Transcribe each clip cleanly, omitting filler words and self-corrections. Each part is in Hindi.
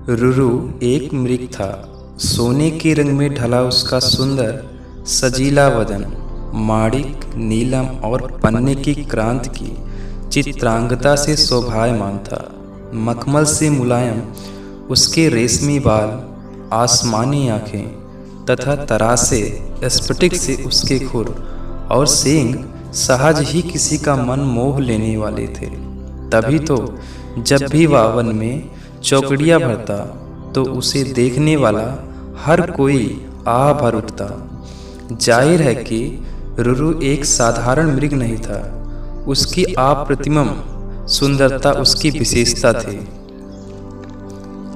रुरु एक मृग था। सोने के रंग में ढला उसका सुंदर सजीला वदन माणिक, नीलम और पन्ने की क्रांत की चित्रांगता से शोभायमान था। मखमल से मुलायम उसके रेशमी बाल, आसमानी आँखें तथा तरासे स्फटिक से उसके खुर और सींग सहज ही किसी का मन मोह लेने वाले थे। तभी तो जब भी वह वन में चौकड़ियाँ भरता तो उसे देखने वाला हर कोई आह भर उठता। जाहिर है कि रुरु एक साधारण मृग नहीं था। उसकी अप्रतिम सुंदरता उसकी विशेषता थी,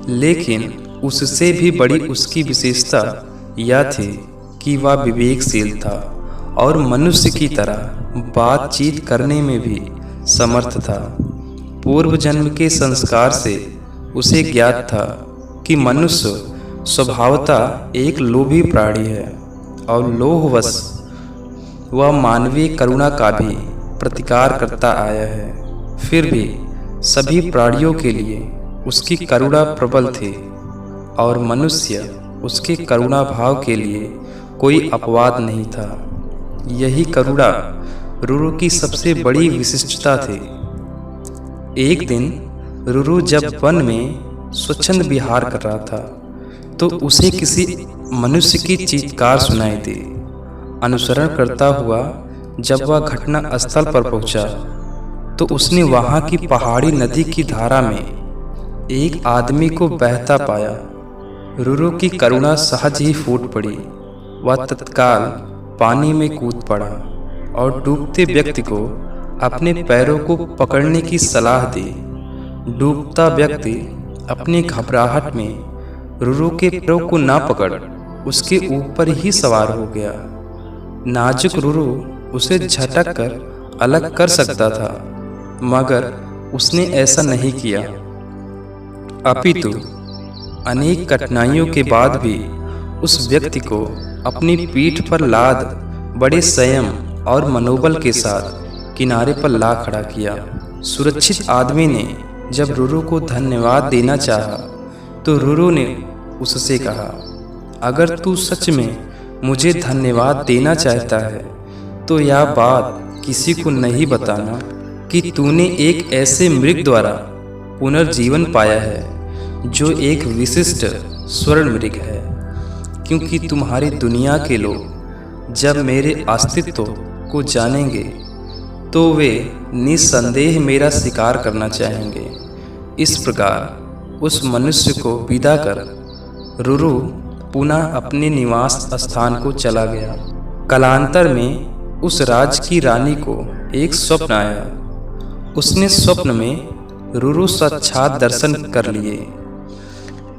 लेकिन उससे भी बड़ी उसकी विशेषता यह थी कि वह विवेकशील था और मनुष्य की तरह बातचीत करने में भी समर्थ था। पूर्व जन्म के संस्कार से उसे ज्ञात था कि मनुष्य स्वभावतः एक लोभी प्राणी है और लोभवश वह मानवीय करुणा का भी प्रतिकार करता आया है। फिर भी सभी प्राणियों के लिए उसकी करुणा प्रबल थी और मनुष्य उसके करुणा भाव के लिए कोई अपवाद नहीं था। यही करुणा रुरु की सबसे बड़ी विशिष्टता थी। एक दिन रुरु जब वन में स्वच्छंद विहार कर रहा था तो उसे किसी मनुष्य की चीत्कार सुनाई दी। अनुसरण करता हुआ जब वह घटना स्थल पर पहुंचा तो उसने वहां की पहाड़ी नदी की धारा में एक आदमी को बहता पाया। रुरु की करुणा सहज ही फूट पड़ी। वह तत्काल पानी में कूद पड़ा और डूबते व्यक्ति को अपने पैरों को पकड़ने की सलाह दी। डूबता व्यक्ति अपनी घबराहट में रुरु के पैरों को ना पकड़ उसके ऊपर ही सवार हो गया। नाजुक रुरु उसे झटक कर अलग कर सकता था, मगर उसने ऐसा नहीं किया। अपितु अनेक कठिनाइयों के बाद भी उस व्यक्ति को अपनी पीठ पर लाद बड़े संयम और मनोबल के साथ किनारे पर ला खड़ा किया। सुरक्षित आदमी ने जब रुरु को धन्यवाद देना चाहा तो रुरु ने उससे कहा, अगर तू सच में मुझे धन्यवाद देना चाहता है तो यह बात किसी को नहीं बताना कि तूने एक ऐसे मृग द्वारा पुनर्जीवन पाया है जो एक विशिष्ट स्वर्ण मृग है, क्योंकि तुम्हारी दुनिया के लोग जब मेरे अस्तित्व को जानेंगे तो वे निस्संदेह मेरा शिकार करना चाहेंगे। इस प्रकार उस मनुष्य को विदा कर रुरु पुनः अपने निवास स्थान को चला गया। कालांतर में उस राज्य की रानी को एक स्वप्न आया। उसने स्वप्न में रुरु साक्षात दर्शन कर लिए।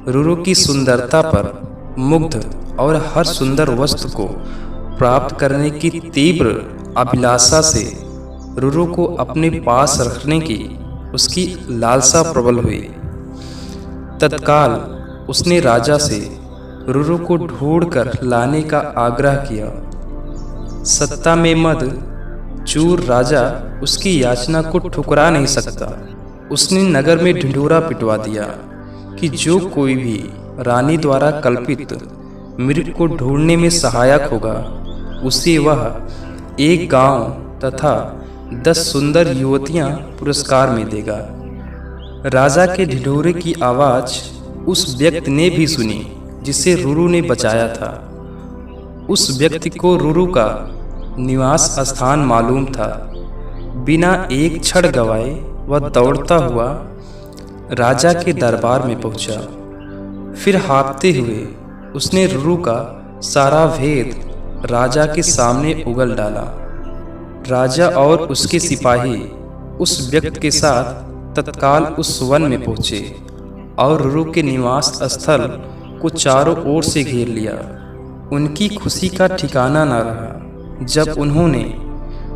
रुरु की सुंदरता पर मुग्ध और हर सुंदर वस्तु को प्राप्त करने की तीव्र अभिलाषा से रुरु को अपने पास रखने की उसकी लालसा प्रबल हुई। तत्काल उसने राजा से रुरु को ढूंढकर लाने का आग्रह किया। सत्ता में मद चूर राजा उसकी याचना को ठुकरा नहीं सकता। उसने नगर में ढिंढोरा पिटवा दिया कि जो कोई भी रानी द्वारा कल्पित मृग को ढूंढने में सहायक होगा उसे वह एक गांव तथा 10 सुंदर युवतियां पुरस्कार में देगा। राजा के ढिढोरे की आवाज उस व्यक्ति ने भी सुनी जिसे रुरु ने बचाया था। उस व्यक्ति को रुरु का निवास स्थान मालूम था। बिना एक क्षण गवाए वह दौड़ता हुआ राजा के दरबार में पहुंचा। फिर हाँफते हुए उसने रुरु का सारा भेद राजा के सामने उगल डाला। राजा और उसके सिपाही उस व्यक्ति के साथ तत्काल उस वन में पहुंचे और रुरु के निवास स्थल को चारों ओर से घेर लिया। उनकी खुशी का ठिकाना न रहा जब उन्होंने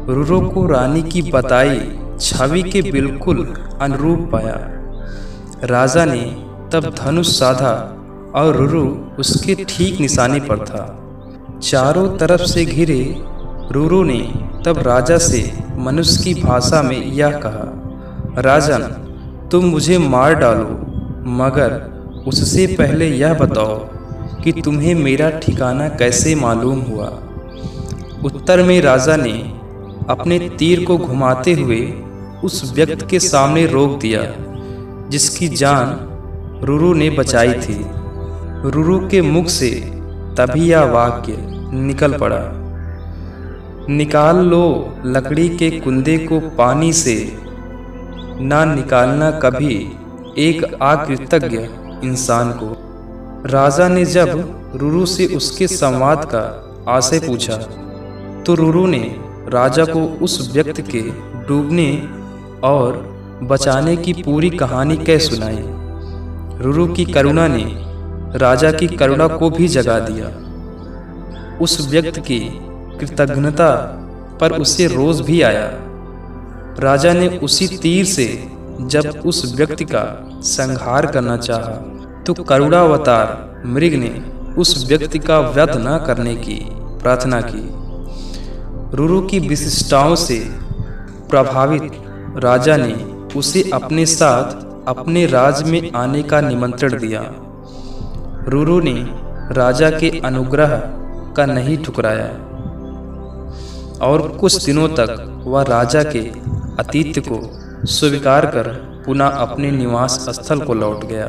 रुरु को रानी की बताई छवि के बिल्कुल अनुरूप पाया। राजा ने तब धनुष साधा और रुरु उसके ठीक निशाने पर था। चारों तरफ से घिरे रुरु ने तब राजा से मनुष्य की भाषा में यह कहा, राजन, तुम मुझे मार डालो मगर उससे पहले यह बताओ कि तुम्हें मेरा ठिकाना कैसे मालूम हुआ। उत्तर में राजा ने अपने तीर को घुमाते हुए उस व्यक्ति के सामने रोक दिया जिसकी जान रुरु ने बचाई थी। रुरु के मुख से तभी यह वाक्य निकल पड़ा, निकाल लो लकड़ी के कुंदे को पानी से, ना निकालना कभी एक अकृतज्ञ इंसान को। राजा ने जब रुरु से उसके संवाद का आशय पूछा तो रुरु ने राजा को उस व्यक्ति के डूबने और बचाने की पूरी कहानी कह सुनाई। रुरु की करुणा ने राजा की करुणा को भी जगा दिया। उस व्यक्ति की कृतज्ञता पर उसे रोष भी आया। राजा ने उसी तीर से जब उस व्यक्ति का संहार करना चाहा तो करुणावतार मृग ने उस व्यक्ति का वध न करने की प्रार्थना की। रुरु की विशिष्टताओं से प्रभावित राजा ने उसे अपने साथ अपने राज्य में आने का निमंत्रण दिया। रुरु ने राजा के अनुग्रह का नहीं ठुकराया और कुछ दिनों तक वह राजा के आतिथ्य को स्वीकार कर पुनः अपने निवास स्थल को लौट गया।